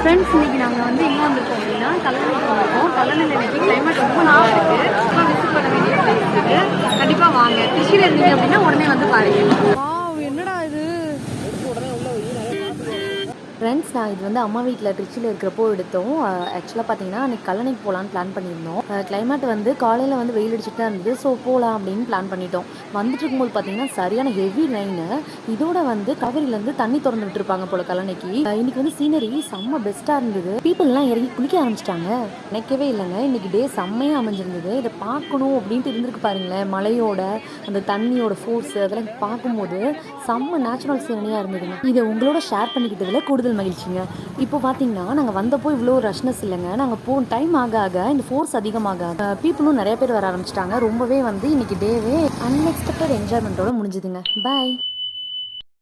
Friends இன்னைக்கு நாங்கள் வந்து எங்கே வந்திருக்கோம் அப்படின்னா கல்லணைக்கு வந்திருக்கோம். கல்லணையில் இன்னைக்கு கிளைமேட் ரொம்ப நல்லா இருக்குது. ரொம்ப விசிட் பண்ண வேண்டிய பிளேஸ் இருக்குது. கண்டிப்பாக வாங்க. திருச்சியில் இருந்தீங்க அப்படின்னா உடனே வந்து பாருங்க. என்னடா இது ஃப்ரெண்ட்ஸ், நான் இது வந்து அம்மா வீட்டில் திருச்சியில் இருக்கிறப்போ எடுத்தோம். ஆக்சுவலாக பார்த்தீங்கன்னா அன்றைக்கி கல்லணைக்கு போகலான்னு பிளான் பண்ணியிருந்தோம். கிளைமேட் வந்து காலையில் வந்து வெயில் அடிச்சுட்டு தான் இருந்தது. ஸோ போகலாம் அப்படின்னு பிளான் பண்ணிட்டோம். வந்துட்டு இருக்கும்போது பார்த்தீங்கன்னா சரியான ஹெவி ரெயின். இதோட வந்து காவிரியிலேருந்து தண்ணி திறந்து விட்டுருப்பாங்க போல கல்லணைக்கு. இன்னைக்கு வந்து சீனரி செம்ம பெஸ்ட்டாக இருந்தது. பீப்புளெலாம் இறங்கி குளிக்க ஆரம்பிச்சிட்டாங்க. நினைக்கவே இல்லைங்க, இன்னைக்கு டே செம்மையாக அமைஞ்சிருந்தது. இதை பார்க்கணும் அப்படின்ட்டு இருந்திருக்கு பாருங்களேன். மலையோட அந்த தண்ணியோட ஃபோர்ஸ் அதெல்லாம் பார்க்கும்போது செம்ம நேச்சுரல் சீனரியாக இருந்ததுங்க. இதை உங்களோட ஷேர் பண்ணிக்கிட்டதில் கூடுதல் மகிழ்ச்சிங்க. இப்போ பார்த்தீங்கன்னா நாங்கள் வந்தப்போ இவ்வளோ ரஷ்னஸ் இல்லைங்க. நாங்கள் டைம் ஆக ஆக இந்த ஃபோர்ஸ் அதிகமாக பீப்புளும் நிறைய பேர் வர ஆரம்பிச்சிட்டாங்க. ரொம்பவே வந்து இன்னைக்கு டேவே அன்எக்ஸ்பெக்டட் என்ஜாய்மெண்ட்டோட முடிஞ்சுதுங்க. பாய்.